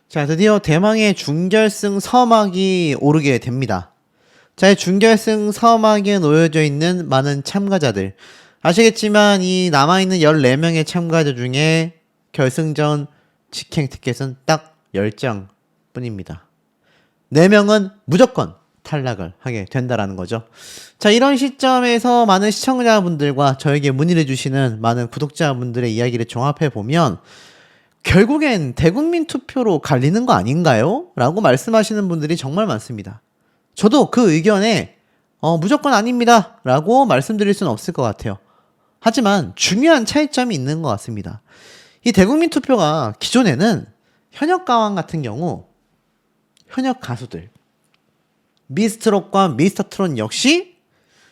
자, 드디어 대망의 준결승 서막이 오르게 됩니다. 자, 이 준결승 서막에 놓여져 있는 많은 참가자들. 아시겠지만 이 남아있는 14명의 참가자 중에 결승전 직행 티켓은 딱 10장 뿐입니다. 4명은 무조건 탈락을 하게 된다라는 거죠. 자, 이런 시점에서 많은 시청자분들과 저에게 문의를 주시는 많은 구독자분들의 이야기를 종합해보면 결국엔 대국민 투표로 갈리는 거 아닌가요? 라고 말씀하시는 분들이 정말 많습니다. 저도 그 의견에 무조건 아닙니다 라고 말씀드릴 수는 없을 것 같아요. 하지만 중요한 차이점이 있는 것 같습니다. 이 대국민 투표가 기존에는 현역 가왕 같은 경우 현역 가수들 미스트롯과 미스터트롯 역시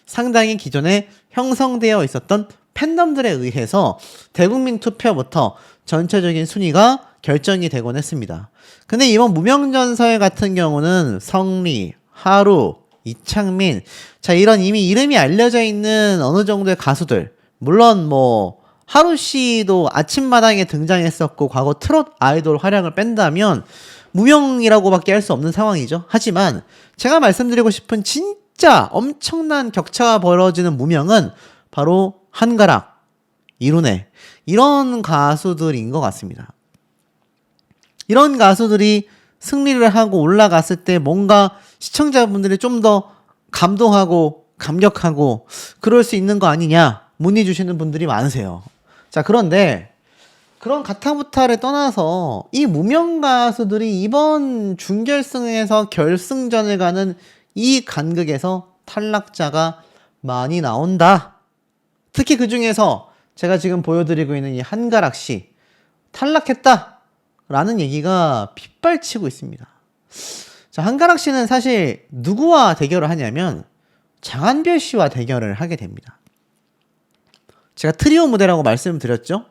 상당히 기존에 형성되어 있었던 팬덤들에 의해서 대국민 투표부터 전체적인 순위가 결정이 되곤 했습니다. 근데 이번 무명전설 같은 경우는 성리, 하루, 이창민, 자, 이런 이미 이름이 알려져 있는 어느 정도의 가수들, 물론 뭐 하루 씨도 아침마당에 등장했었고 과거 트롯 아이돌 활약을 뺀다면 무명이라고밖에 할 수 없는 상황이죠. 하지만 제가 말씀드리고 싶은 진짜 엄청난 격차가 벌어지는 무명은 바로 한가락, 이룬해, 이런 가수들인 것 같습니다. 이런 가수들이 승리를 하고 올라갔을 때 뭔가 시청자분들이 좀 더 감동하고 감격하고 그럴 수 있는 거 아니냐 문의 주시는 분들이 많으세요. 자, 그런데 그런 가타부타를 떠나서 이 무명 가수들이 이번 준결승에서 결승전을 가는 이 간극에서 탈락자가 많이 나온다. 특히 그 중에서 제가 지금 보여드리고 있는 이 한가락 씨 탈락했다 라는 얘기가 빗발치고 있습니다. 자, 한가락 씨는 사실 누구와 대결을 하냐면 장한별 씨와 대결을 하게 됩니다. 제가 트리오 무대라고 말씀드렸죠.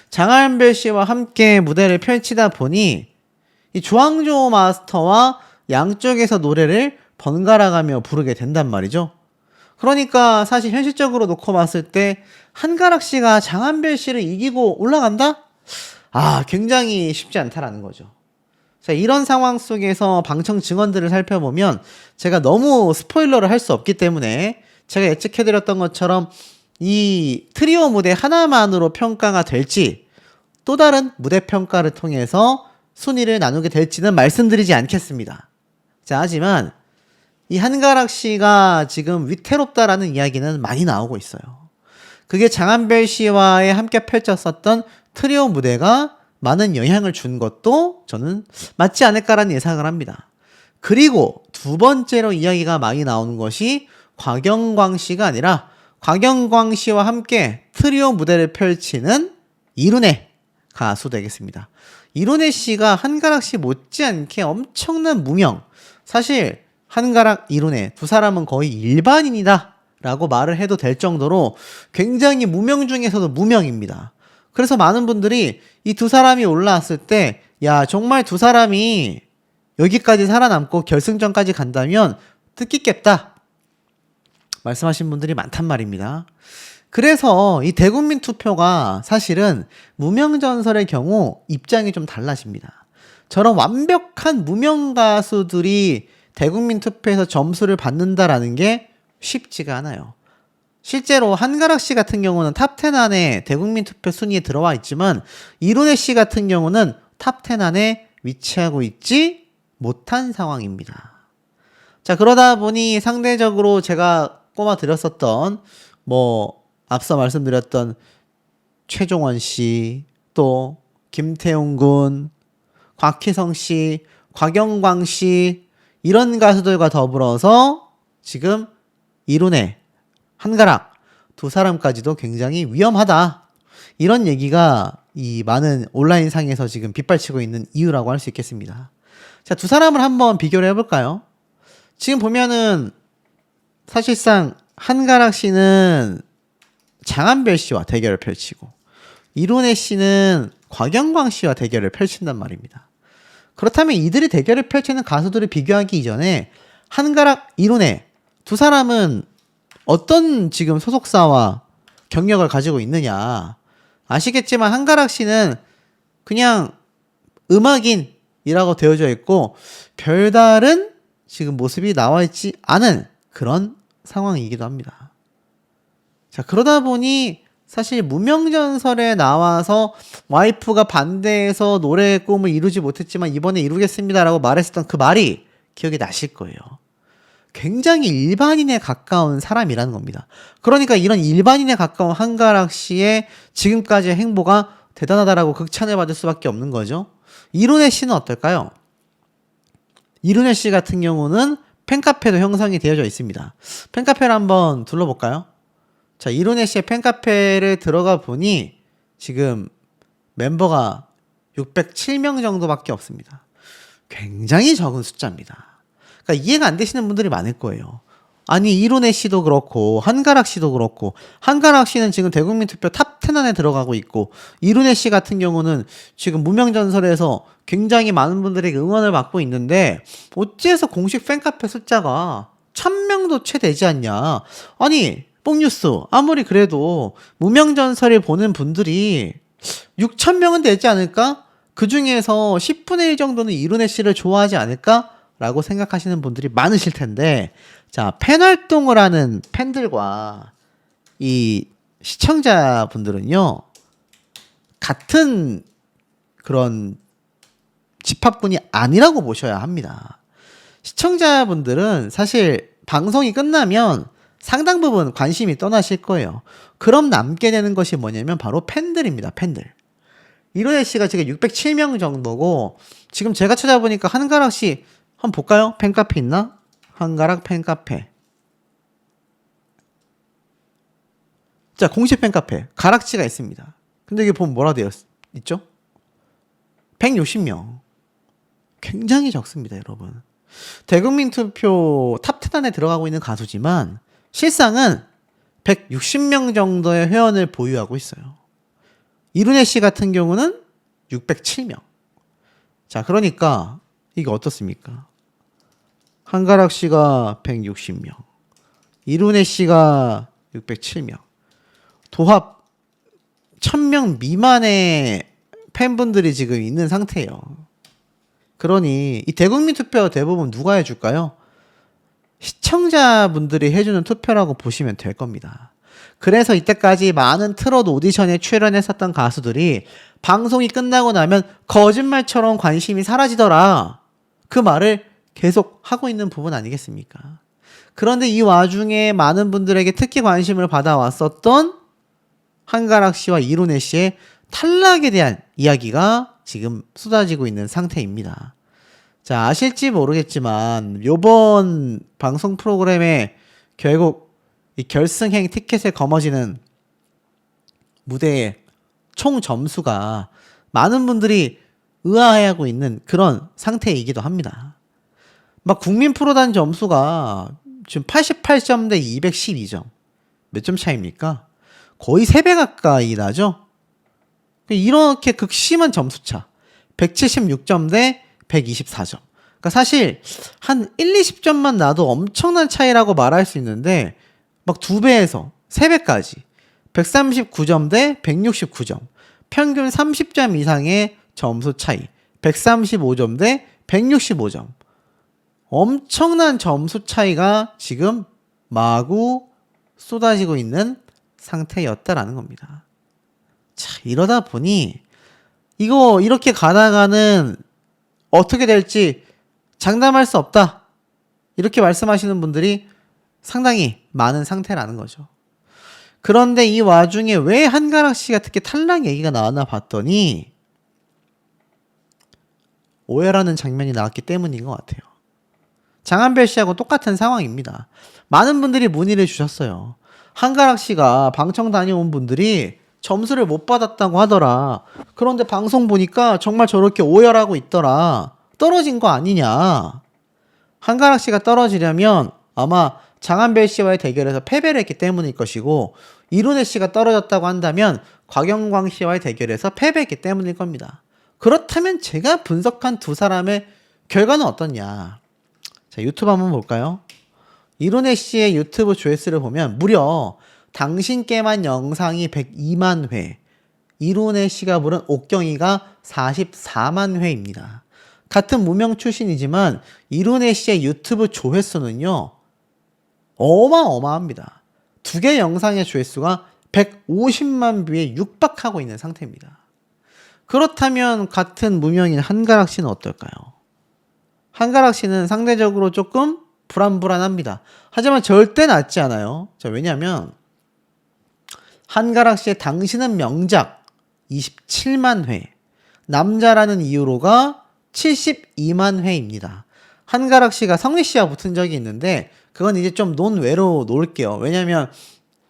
장한별 씨와 함께 무대를 펼치다 보니 이 조항조 마스터와 양쪽에서 노래를 번갈아가며 부르게 된단 말이죠. 그러니까 사실 현실적으로 놓고 봤을 때 한가락 씨가 장한별 씨를 이기고 올라간다? 굉장히 쉽지 않다라는 거죠. 자, 이런 상황 속에서 방청 증언들을 살펴보면 제가 너무 스포일러를 할 수 없기 때문에 제가 예측해드렸던 것처럼 이 트리오 무대 하나만으로 평가가 될지 또 다른 무대 평가를 통해서 순위를 나누게 될지는 말씀드리지 않겠습니다. 자, 하지만 이 한가락 씨가 지금 위태롭다라는 이야기는 많이 나오고 있어요. 그게 장한별 씨와의 함께 펼쳤었던 트리오 무대가 많은 영향을 준 것도 저는 맞지 않을까라는 예상을 합니다. 그리고 두 번째로 이야기가 많이 나오는 것이 곽영광 씨가 아니라 곽영광 씨와 함께 트리오 무대를 펼치는 이룬해 가수 되겠습니다. 이룬해 씨가 한가락 씨 못지않게 엄청난 무명, 사실 한가락, 이룬해 두 사람은 거의 일반인이다 라고 말을 해도 될 정도로 굉장히 무명 중에서도 무명입니다. 그래서 많은 분들이 이 두 사람이 올라왔을 때 야, 정말 두 사람이 여기까지 살아남고 결승전까지 간다면 뜻깊겠다 말씀하신 분들이 많단 말입니다. 그래서 이 대국민 투표가 사실은 무명전설의 경우 입장이 좀 달라집니다. 저런 완벽한 무명 가수들이 대국민 투표에서 점수를 받는다라는 게 쉽지가 않아요. 실제로 한가락 씨 같은 경우는 탑10 안에 대국민 투표 순위에 들어와 있지만 이룬해 씨 같은 경우는 탑10 안에 위치하고 있지 못한 상황입니다. 자, 그러다 보니 상대적으로 제가 꼽아드렸었던 앞서 말씀드렸던 최종원 씨, 또 김태용 군, 곽희성 씨, 곽영광 씨 이런 가수들과 더불어서 지금 이룬해, 한가락 두 사람까지도 굉장히 위험하다. 이런 얘기가 이 많은 온라인 상에서 지금 빗발치고 있는 이유라고 할 수 있겠습니다. 자, 두 사람을 한번 비교를 해볼까요? 지금 보면은 사실상 한가락 씨는 장한별 씨와 대결을 펼치고 이룬해 씨는 곽영광 씨와 대결을 펼친단 말입니다. 그렇다면 이들이 대결을 펼치는 가수들을 비교하기 이전에 한가락, 이룬해 두 사람은 어떤 지금 소속사와 경력을 가지고 있느냐. 아시겠지만 한가락 씨는 그냥 음악인, 이라고 되어져 있고 별다른 지금 모습이 나와 있지 않은 그런 상황이기도 합니다. 자, 그러다 보니 사실 무명전설에 나와서 와이프가 반대해서 노래의 꿈을 이루지 못했지만 이번에 이루겠습니다라고 말했었던 그 말이 기억이 나실 거예요. 굉장히 일반인에 가까운 사람이라는 겁니다. 그러니까 이런 일반인에 가까운 한가락 씨의 지금까지의 행보가 대단하다라고 극찬을 받을 수밖에 없는 거죠. 이룬혜 씨는 어떨까요? 이룬혜 씨 같은 경우는 팬카페도 형성이 되어져 있습니다. 팬카페를 한번 둘러볼까요? 자, 이룬혜 씨의 팬카페를 들어가 보니 지금 멤버가 607명 정도밖에 없습니다. 굉장히 적은 숫자입니다. 그러니까 이해가 안 되시는 분들이 많을 거예요. 아니, 이룬혜 씨도 그렇고 한가락 씨도 그렇고 한가락 씨는 지금 대국민 투표 탑 10 안에 들어가고 있고 이룬혜 씨 같은 경우는 지금 무명전설에서 굉장히 많은 분들에게 응원을 받고 있는데 어째서 공식 팬카페 숫자가 1000명도 채 되지 않냐. 아니, 뽕뉴스 아무리 그래도 무명전설을 보는 분들이 6000명은 되지 않을까? 그 중에서 10분의 1 정도는 이룬혜 씨를 좋아하지 않을까? 라고 생각하시는 분들이 많으실 텐데, 자, 팬활동을 하는 팬들과 이 시청자분들은요, 같은 그런 집합군이 아니라고 보셔야 합니다. 시청자분들은 사실 방송이 끝나면 상당 부분 관심이 떠나실 거예요. 그럼 남게 되는 것이 뭐냐면 바로 팬들입니다. 팬들. 이룬혜 씨가 지금 607명 정도고 지금 제가 찾아보니까 한가락 씨 한번 볼까요? 팬카페 있나? 한가락 팬카페. 자, 공식 팬카페 가락지가 있습니다. 근데 이게 보면 뭐라 되어 있죠? 160명. 굉장히 적습니다, 여러분. 대국민 투표 탑 10 안에 들어가고 있는 가수지만 실상은 160명 정도의 회원을 보유하고 있어요. 이룬혜 씨 같은 경우는 607명. 자, 그러니까 이게 어떻습니까? 한가락 씨가 160명, 이룬혜 씨가 607명. 도합 1000명 미만의 팬분들이 지금 있는 상태예요. 그러니 이 대국민 투표 대부분 누가 해줄까요? 시청자분들이 해주는 투표라고 보시면 될 겁니다. 그래서 이때까지 많은 트롯 오디션에 출연했었던 가수들이 방송이 끝나고 나면 거짓말처럼 관심이 사라지더라. 그 말을 계속 하고 있는 부분 아니겠습니까? 그런데 이 와중에 많은 분들에게 특히 관심을 받아왔었던 한가락 씨와 이룬혜 씨의 탈락에 대한 이야기가 지금 쏟아지고 있는 상태입니다. 자, 아실지 모르겠지만 요번 방송 프로그램에 결국 이 결승행 티켓에 거머쥐는 무대의 총 점수가 많은 분들이 의아해하고 있는 그런 상태이기도 합니다. 막 국민 프로단 점수가 지금 88점 대 212점. 몇 점 차입니까? 거의 3배 가까이 나죠? 이렇게 극심한 점수차. 176점 대 124점. 그러니까 사실 한 1, 20점만 나도 엄청난 차이라고 말할 수 있는데 막 2배에서 3배까지 139점 대 169점. 평균 30점 이상의 점수 차이. 135점 대 165점. 엄청난 점수 차이가 지금 마구 쏟아지고 있는 상태였다라는 겁니다. 자, 이러다 보니 이거 이렇게 가다가는 어떻게 될지 장담할 수 없다. 이렇게 말씀하시는 분들이 상당히 많은 상태라는 거죠. 그런데 이 와중에 왜 한가락 씨가 특히 탈락 얘기가 나왔나 봤더니 오해라는 장면이 나왔기 때문인 것 같아요. 장한별 씨하고 똑같은 상황입니다. 많은 분들이 문의를 주셨어요. 한가락 씨가 방청 다녀온 분들이 점수를 못 받았다고 하더라. 그런데 방송 보니까 정말 저렇게 오열하고 있더라. 떨어진 거 아니냐. 한가락 씨가 떨어지려면 아마 장한별 씨와의 대결에서 패배를 했기 때문일 것이고 이룬혜 씨가 떨어졌다고 한다면 곽영광 씨와의 대결에서 패배했기 때문일 겁니다. 그렇다면 제가 분석한 두 사람의 결과는 어떻냐. 자, 유튜브 한번 볼까요? 이룬혜 씨의 유튜브 조회수를 보면 무려 당신께만 영상이 102만 회, 이룬혜 씨가 부른 옥경이가 44만 회입니다. 같은 무명 출신이지만 이룬혜 씨의 유튜브 조회수는요, 어마어마합니다. 두 개 영상의 조회수가 150만 뷰에 육박하고 있는 상태입니다. 그렇다면 같은 무명인 한가락 씨는 어떨까요? 한가락 씨는 상대적으로 조금 불안불안합니다. 하지만 절대 낮지 않아요. 자, 왜냐하면 한가락 씨의 당신은 명작 27만 회, 남자라는 이유로가 72만 회입니다. 한가락 씨가 성리 씨와 붙은 적이 있는데 그건 이제 좀 논외로 놓을게요. 왜냐면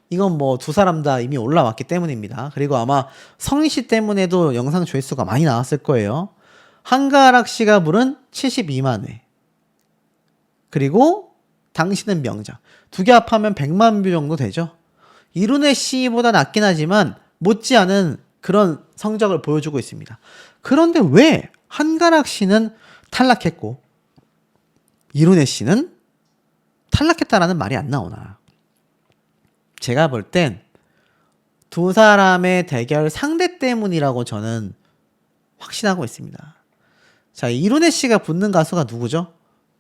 이건 뭐 두 사람 다 이미 올라왔기 때문입니다. 그리고 아마 성리 씨 때문에도 영상 조회수가 많이 나왔을 거예요. 한가락 씨가 부른 72만 회, 그리고 당신은 명작, 두 개 합하면 100만 뷰 정도 되죠. 이룬혜 씨보다 낮긴 하지만 못지않은 그런 성적을 보여주고 있습니다. 그런데 왜 한가락 씨는 탈락했고 이룬혜 씨는 탈락했다라는 말이 안 나오나? 제가 볼 땐 두 사람의 대결 상대 때문이라고 저는 확신하고 있습니다. 자, 이룬혜 씨가 붙는 가수가 누구죠?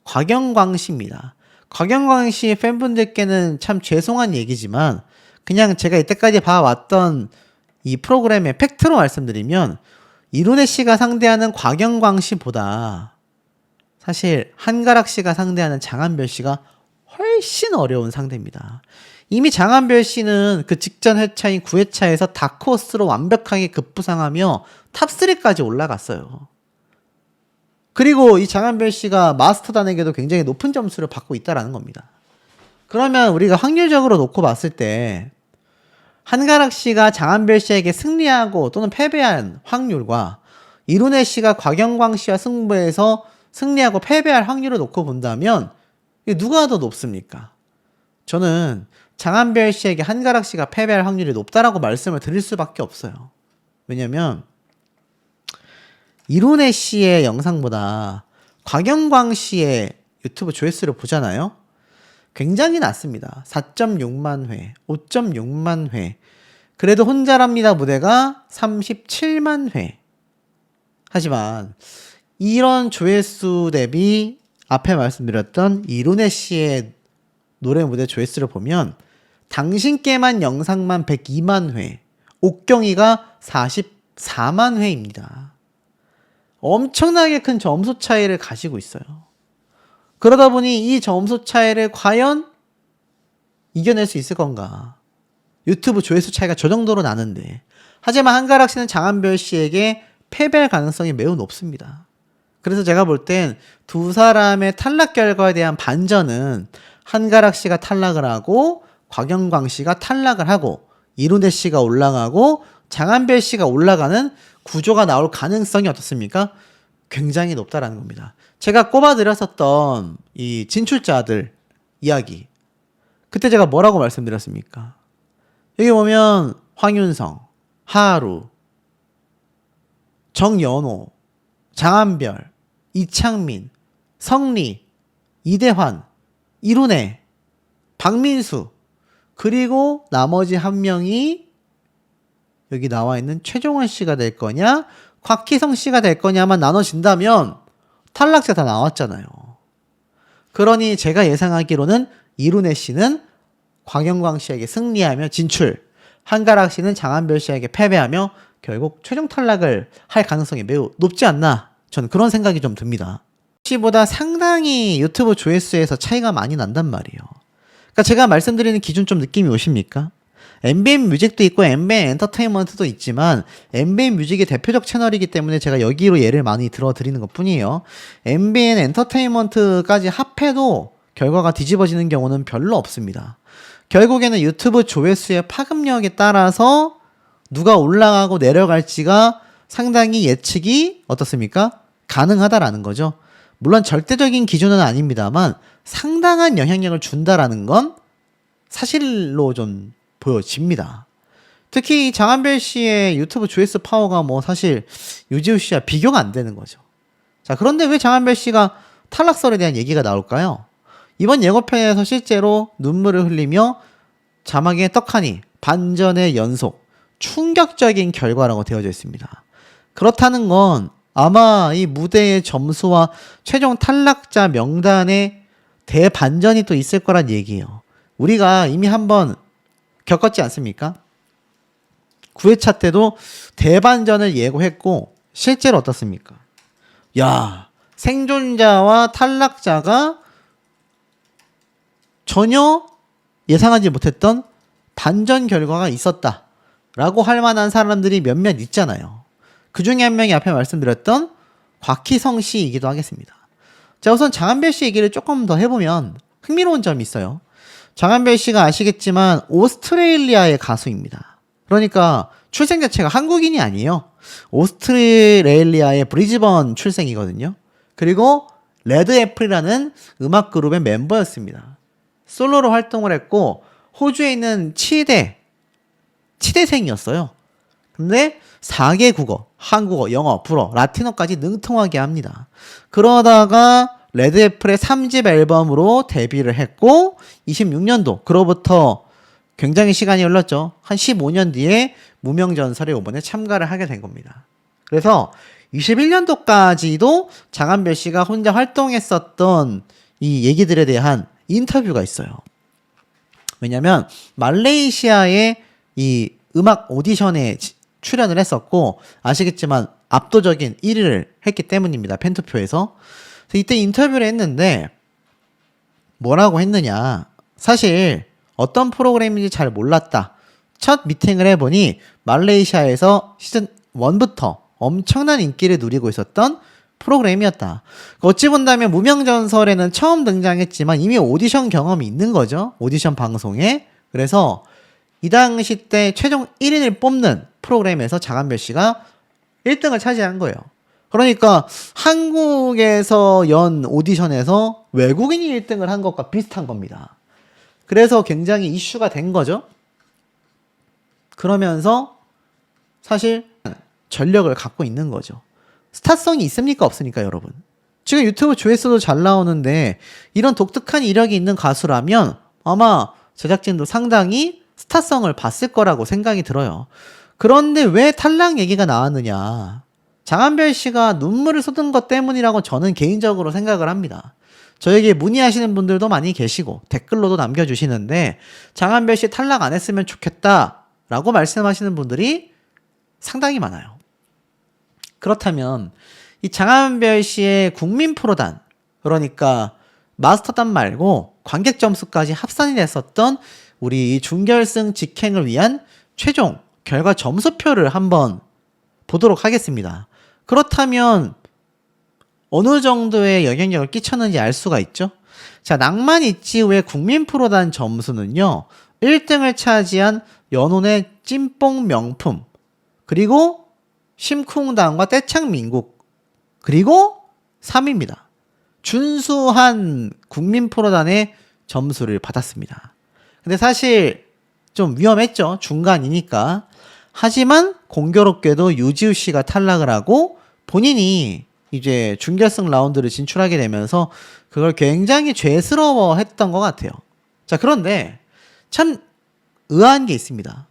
곽영광 씨입니다. 곽영광 씨 팬분들께는 참 죄송한 얘기지만 그냥 제가 이때까지 봐왔던 이 프로그램의 팩트로 말씀드리면 이룬혜 씨가 상대하는 곽영광 씨보다 사실 한가락 씨가 상대하는 장한별 씨가 훨씬 어려운 상대입니다. 이미 장한별 씨는 그 직전 회차인 9회차에서 다크호스로 완벽하게 급부상하며 탑3까지 올라갔어요. 그리고 이 장한별 씨가 마스터단에게도 굉장히 높은 점수를 받고 있다는 겁니다. 그러면 우리가 확률적으로 놓고 봤을 때 한가락 씨가 장한별 씨에게 승리하고 또는 패배한 확률과 이룬혜 씨가 곽영광 씨와 승부해서 승리하고 패배할 확률을 놓고 본다면 누가 더 높습니까? 저는 장한별 씨에게 한가락 씨가 패배할 확률이 높다라고 말씀을 드릴 수밖에 없어요. 왜냐면 이룬혜 씨의 영상보다 곽영광 씨의 유튜브 조회수를 보잖아요. 굉장히 낮습니다. 4.6만 회, 5.6만 회. 그래도 혼자랍니다 무대가 37만 회. 하지만 이런 조회수 대비 앞에 말씀드렸던 이룬혜 씨의 노래 무대 조회수를 보면 당신께만 영상만 102만 회, 옥경이가 44만 회입니다. 엄청나게 큰 점수 차이를 가지고 있어요. 그러다 보니 이 점수 차이를 과연 이겨낼 수 있을 건가? 유튜브 조회수 차이가 저 정도로 나는데. 하지만 한가락 씨는 장한별 씨에게 패배할 가능성이 매우 높습니다. 그래서 제가 볼 땐 두 사람의 탈락 결과에 대한 반전은 한가락 씨가 탈락을 하고 곽영광 씨가 탈락을 하고 이룬혜 씨가 올라가고 장한별 씨가 올라가는 구조가 나올 가능성이 어떻습니까? 굉장히 높다라는 겁니다. 제가 꼽아드렸었던 이 진출자들 이야기, 그때 제가 뭐라고 말씀드렸습니까? 여기 보면 황윤성, 하루, 정연호, 장한별, 이창민, 성리, 이대환, 이룬혜, 박민수, 그리고 나머지 한 명이 여기 나와 있는 최종원 씨가 될 거냐, 곽희성 씨가 될 거냐만 나눠진다면 탈락자 다 나왔잖아요. 그러니 제가 예상하기로는 이룬혜 씨는 곽영광 씨에게 승리하며 진출, 한가락 씨는 장한별 씨에게 패배하며 결국 최종 탈락을 할 가능성이 매우 높지 않나, 저는 그런 생각이 좀 듭니다. 씨보다 상당히 유튜브 조회수에서 차이가 많이 난단 말이에요. 그러니까 제가 말씀드리는 기준 좀 느낌이 오십니까? MBN 뮤직도 있고 MBN 엔터테인먼트도 있지만 MBN 뮤직이 대표적 채널이기 때문에 제가 여기로 예를 많이 들어드리는 것 뿐이에요. MBN 엔터테인먼트까지 합해도 결과가 뒤집어지는 경우는 별로 없습니다. 결국에는 유튜브 조회수의 파급력에 따라서 누가 올라가고 내려갈지가 상당히 예측이 어떻습니까? 가능하다라는 거죠. 물론 절대적인 기준은 아닙니다만 상당한 영향력을 준다라는 건 사실로 좀 보여집니다. 특히 장한별 씨의 유튜브 조회수 파워가 뭐 사실 유지우 씨와 비교가 안 되는 거죠. 자, 그런데 왜 장한별 씨가 탈락설에 대한 얘기가 나올까요? 이번 예고편에서 실제로 눈물을 흘리며 자막에 떡하니 반전의 연속, 충격적인 결과라고 되어져 있습니다. 그렇다는 건 아마 이 무대의 점수와 최종 탈락자 명단에 대반전이 또 있을 거란 얘기예요. 우리가 이미 한번 겪었지 않습니까? 9회차 때도 대반전을 예고했고 실제로 어떻습니까? 야, 생존자와 탈락자가 전혀 예상하지 못했던 반전 결과가 있었다라고 할 만한 사람들이 몇몇 있잖아요. 그 중에 한 명이 앞에 말씀드렸던 곽희성 씨이기도 하겠습니다. 자, 우선 장한별 씨 얘기를 조금 더 해보면 흥미로운 점이 있어요. 장한별 씨가 아시겠지만 오스트레일리아의 가수입니다. 그러니까 출생 자체가 한국인이 아니에요. 오스트레일리아의 브리즈번 출생이거든요. 그리고 레드 애플이라는 음악 그룹의 멤버였습니다. 솔로로 활동을 했고 호주에 있는 치대생이었어요. 근데 4개 국어, 한국어, 영어, 불어, 라틴어까지 능통하게 합니다. 그러다가 레드애플의 3집 앨범으로 데뷔를 했고 26년도 그로부터 굉장히 시간이 흘렀죠. 한 15년 뒤에 무명전설에 이번에 참가를 하게 된 겁니다. 그래서 21년도까지도 장한별 씨가 혼자 활동했었던 이 얘기들에 대한 인터뷰가 있어요. 왜냐면 말레이시아의 이 음악 오디션에 출연을 했었고 아시겠지만 압도적인 1위를 했기 때문입니다. 팬투표에서. 그래서 이때 인터뷰를 했는데 뭐라고 했느냐. 사실 어떤 프로그램인지 잘 몰랐다. 첫 미팅을 해보니 말레이시아에서 시즌 1부터 엄청난 인기를 누리고 있었던 프로그램이었다. 어찌 본다면 무명전설에는 처음 등장했지만 이미 오디션 경험이 있는 거죠. 오디션 방송에. 그래서 이 당시 때 최종 1인을 뽑는 프로그램에서 장한별 씨가 1등을 차지한 거예요. 그러니까 한국에서 연 오디션에서 외국인이 1등을 한 것과 비슷한 겁니다. 그래서 굉장히 이슈가 된 거죠. 그러면서 사실 전력을 갖고 있는 거죠. 스타성이 있습니까? 없습니까, 여러분? 지금 유튜브 조회수도 잘 나오는데 이런 독특한 이력이 있는 가수라면 아마 제작진도 상당히 스타성을 봤을 거라고 생각이 들어요. 그런데 왜 탈락 얘기가 나왔느냐? 장한별 씨가 눈물을 쏟은 것 때문이라고 저는 개인적으로 생각을 합니다. 저에게 문의하시는 분들도 많이 계시고 댓글로도 남겨주시는데 장한별 씨 탈락 안 했으면 좋겠다라고 말씀하시는 분들이 상당히 많아요. 그렇다면 이 장한별 씨의 국민 프로단, 그러니까 마스터단 말고 관객 점수까지 합산이 됐었던 우리 준결승 직행을 위한 최종 결과 점수표를 한번 보도록 하겠습니다. 그렇다면 어느 정도의 영향력을 끼쳤는지 알 수가 있죠. 자, 낭만 있지우의 국민 프로단 점수는요. 1등을 차지한 연혼의 찐뽕 명품, 그리고 심쿵당과 떼창민국, 그리고 3위입니다. 준수한 국민 프로단의 점수를 받았습니다. 근데 사실 좀 위험했죠. 중간이니까. 하지만 공교롭게도 유지우 씨가 탈락을 하고 본인이 이제 준결승 라운드를 진출하게 되면서 그걸 굉장히 죄스러워 했던 것 같아요. 자, 그런데 참 의아한 게 있습니다.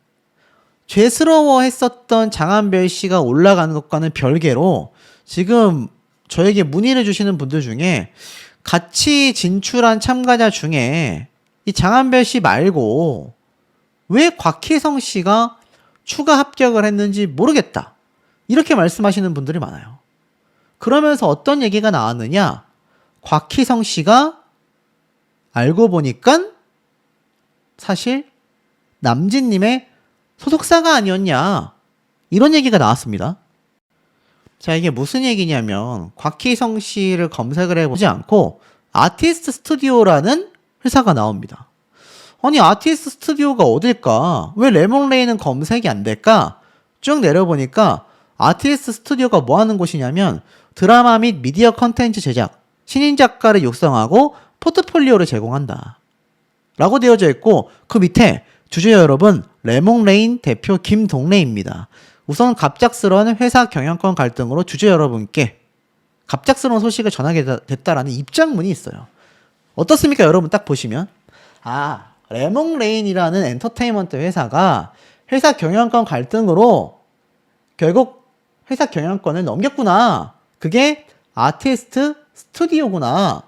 죄스러워 했었던 장한별 씨가 올라가는 것과는 별개로 지금 저에게 문의를 주시는 분들 중에 같이 진출한 참가자 중에 이 장한별 씨 말고 왜 곽희성 씨가 추가 합격을 했는지 모르겠다. 이렇게 말씀하시는 분들이 많아요. 그러면서 어떤 얘기가 나왔느냐? 곽희성 씨가 알고 보니까 사실 남진님의 소속사가 아니었냐. 이런 얘기가 나왔습니다. 자, 이게 무슨 얘기냐면 곽희성 씨를 검색을 해보지 않고 아티스트 스튜디오라는 회사가 나옵니다. 아니, 아티스트 스튜디오가 어딜까? 왜 레몬레이는 검색이 안 될까? 쭉 내려보니까 아티스트 스튜디오가 뭐 하는 곳이냐면 드라마 및 미디어 컨텐츠 제작, 신인 작가를 육성하고 포트폴리오를 제공한다 라고 되어져 있고 그 밑에 주주 여러분, 레몬레인 대표 김동래입니다. 우선 갑작스러운 회사 경영권 갈등으로 주주 여러분께 갑작스러운 소식을 전하게 됐다라는 입장문이 있어요. 어떻습니까, 여러분? 딱 보시면 레몬레인이라는 엔터테인먼트 회사가 회사 경영권 갈등으로 결국 회사 경영권을 넘겼구나. 그게 아티스트 스튜디오구나.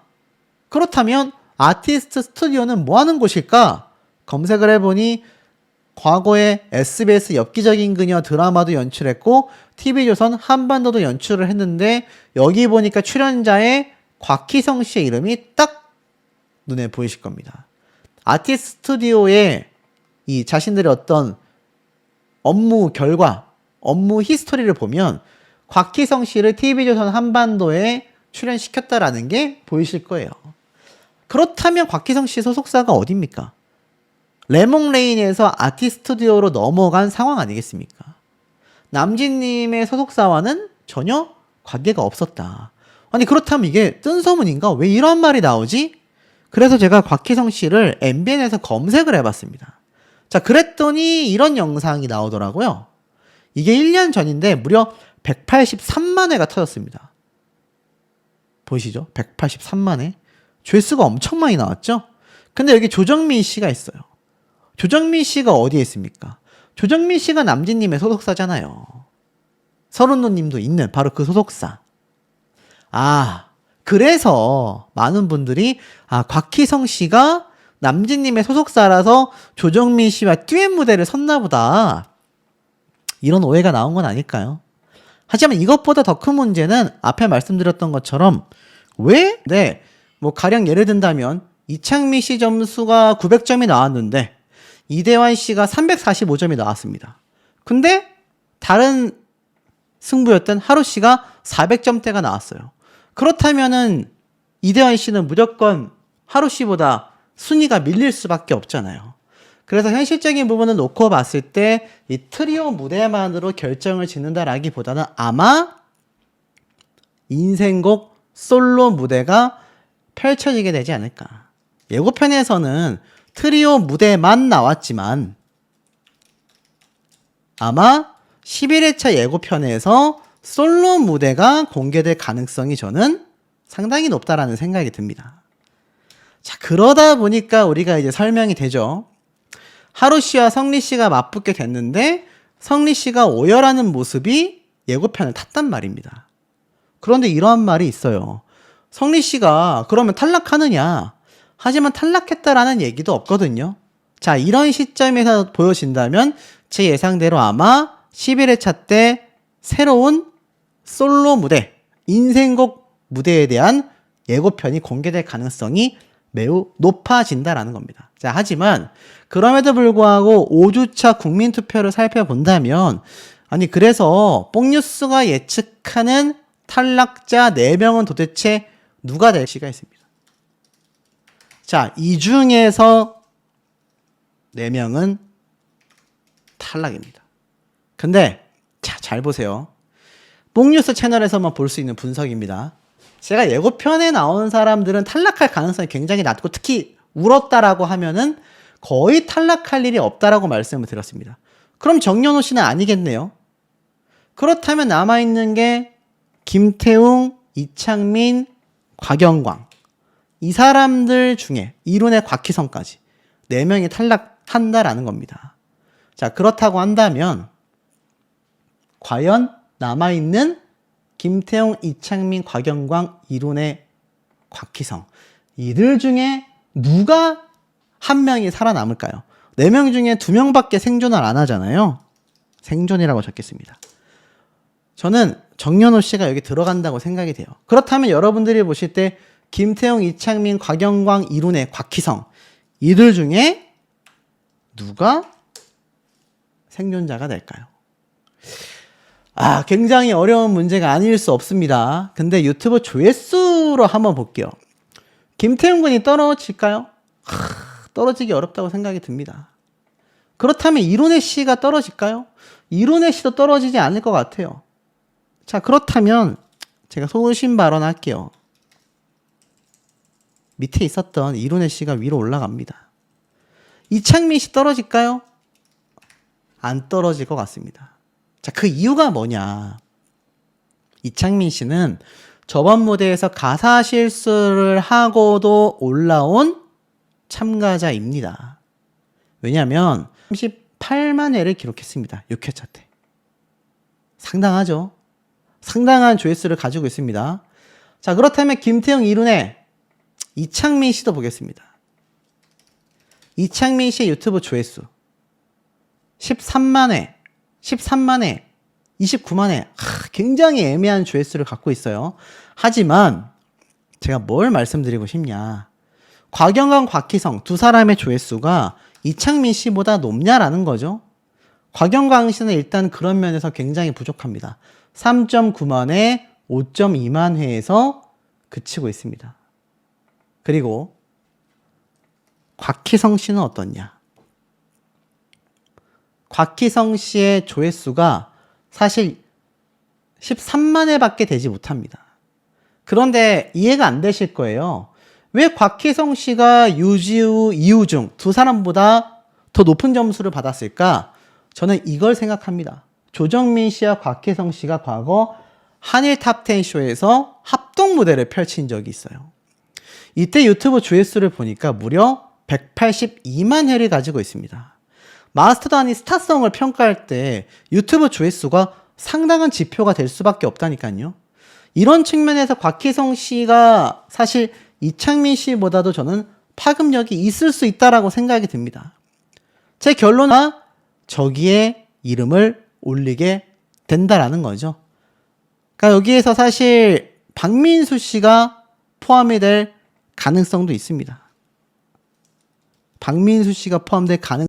그렇다면 아티스트 스튜디오는 뭐 하는 곳일까? 검색을 해보니 과거에 SBS 엽기적인 그녀 드라마도 연출했고 TV조선 한반도도 연출을 했는데 여기 보니까 출연자의 곽희성 씨의 이름이 딱 눈에 보이실 겁니다. 아티스트 스튜디오의 이 자신들의 어떤 업무 결과, 업무 히스토리를 보면 곽희성 씨를 TV조선 한반도에 출연시켰다라는 게 보이실 거예요. 그렇다면 곽희성 씨 소속사가 어디입니까? 레몽레인에서 아티스트 스튜디오로 넘어간 상황 아니겠습니까? 남진님의 소속사와는 전혀 관계가 없었다. 아니 그렇다면 이게 뜬 소문인가? 왜 이런 말이 나오지? 그래서 제가 곽희성 씨를 MBN에서 검색을 해봤습니다. 자, 그랬더니 이런 영상이 나오더라고요. 이게 1년 전인데 무려 183만 회가 터졌습니다. 보이시죠? 183만 회. 조회수가 엄청 많이 나왔죠? 근데 여기 조정민 씨가 있어요. 조정민 씨가 어디에 있습니까? 조정민 씨가 남진님의 소속사잖아요. 서른노님도 있는 바로 그 소속사. 아, 그래서 많은 분들이 곽희성 씨가 남진님의 소속사라서 조정민 씨와 듀엣 무대를 섰나 보다. 이런 오해가 나온 건 아닐까요? 하지만 이것보다 더 큰 문제는 앞에 말씀드렸던 것처럼 왜? 네, 뭐 가령 예를 든다면 이창민 씨 점수가 900점이 나왔는데 이대환 씨가 345점이 나왔습니다. 근데 다른 승부였던 하루 씨가 400점대가 나왔어요. 그렇다면은 이대환 씨는 무조건 하루 씨보다 순위가 밀릴 수밖에 없잖아요. 그래서 현실적인 부분을 놓고 봤을 때 이 트리오 무대만으로 결정을 짓는다라기보다는 아마 인생곡 솔로 무대가 펼쳐지게 되지 않을까. 예고편에서는 트리오 무대만 나왔지만 아마 11회차 예고편에서 솔로 무대가 공개될 가능성이 저는 상당히 높다라는 생각이 듭니다. 자, 그러다 보니까 우리가 이제 설명이 되죠. 하루 씨와 성리 씨가 맞붙게 됐는데 성리 씨가 오열하는 모습이 예고편을 탔단 말입니다. 그런데 이러한 말이 있어요. 성리 씨가 그러면 탈락하느냐? 하지만 탈락했다라는 얘기도 없거든요. 자, 이런 시점에서 보여진다면 제 예상대로 아마 11회차 때 새로운 솔로 무대, 인생곡 무대에 대한 예고편이 공개될 가능성이 매우 높아진다라는 겁니다. 자, 하지만 그럼에도 불구하고 5주차 국민투표를 살펴본다면 아니 그래서 뽕뉴스가 예측하는 탈락자 4명은 도대체 누가 될 수가 있습니다. 자, 이 중에서 4명은 탈락입니다. 근데 자, 잘 보세요. 뽕뉴스 채널에서만 볼 수 있는 분석입니다. 제가 예고편에 나오는 사람들은 탈락할 가능성이 굉장히 낮고 특히 울었다라고 하면은 거의 탈락할 일이 없다라고 말씀을 드렸습니다. 그럼 정연호 씨는 아니겠네요. 그렇다면 남아있는 게 김태웅, 이창민, 곽영광 이 사람들 중에 이론의 곽희성까지 4명이 탈락한다라는 겁니다. 자, 그렇다고 한다면 과연 남아있는 김태웅, 이창민, 곽영광, 이론의 곽희성 이들 중에 누가 한 명이 살아남을까요? 4명 중에 2명밖에 생존을 안 하잖아요. 생존이라고 적겠습니다. 저는 정연호 씨가 여기 들어간다고 생각이 돼요. 그렇다면 여러분들이 보실 때 김태형, 이창민, 곽영광, 이룬의 곽희성 이들 중에 누가 생존자가 될까요? 굉장히 어려운 문제가 아닐 수 없습니다. 근데 유튜브 조회수로 한번 볼게요. 김태형 군이 떨어질까요? 떨어지기 어렵다고 생각이 듭니다. 그렇다면 이룬의 씨가 떨어질까요? 이룬의 씨도 떨어지지 않을 것 같아요. 자, 그렇다면 제가 소신 발언할게요. 밑에 있었던 이룬의 씨가 위로 올라갑니다. 이창민 씨 떨어질까요? 안 떨어질 것 같습니다. 자, 그 이유가 뭐냐? 이창민 씨는 저번 무대에서 가사 실수를 하고도 올라온 참가자입니다. 왜냐하면 38만 회를 기록했습니다. 6회차 때. 상당하죠? 상당한 조회수를 가지고 있습니다. 자, 그렇다면 김태형, 이룬의 이창민 씨도 보겠습니다. 이창민 씨의 유튜브 조회수 13만회, 13만회, 29만회. 굉장히 애매한 조회수를 갖고 있어요. 하지만 제가 뭘 말씀드리고 싶냐. 곽영광, 곽희성 두 사람의 조회수가 이창민 씨보다 높냐라는 거죠. 곽영광 씨는 일단 그런 면에서 굉장히 부족합니다. 3.9만회, 5.2만 회에서 그치고 있습니다. 그리고 곽희성 씨는 어떻냐? 곽희성 씨의 조회수가 사실 13만 회밖에 되지 못합니다. 그런데 이해가 안 되실 거예요. 왜 곽희성 씨가 유지우, 이우중 두 사람보다 더 높은 점수를 받았을까? 저는 이걸 생각합니다. 조정민 씨와 곽희성 씨가 과거 한일 탑10 쇼에서 합동 무대를 펼친 적이 있어요. 이때 유튜브 조회수를 보니까 무려 182만 회를 가지고 있습니다. 마스터도 아닌 스타성을 평가할 때 유튜브 조회수가 상당한 지표가 될 수밖에 없다니까요. 이런 측면에서 곽희성 씨가 사실 이창민 씨보다도 저는 파급력이 있을 수 있다라고 생각이 듭니다. 제 결론은 저기에 이름을 올리게 된다라는 거죠. 그러니까 여기에서 사실 박민수 씨가 포함이 될 가능성도 있습니다. 박민수 씨가 포함될 가능성도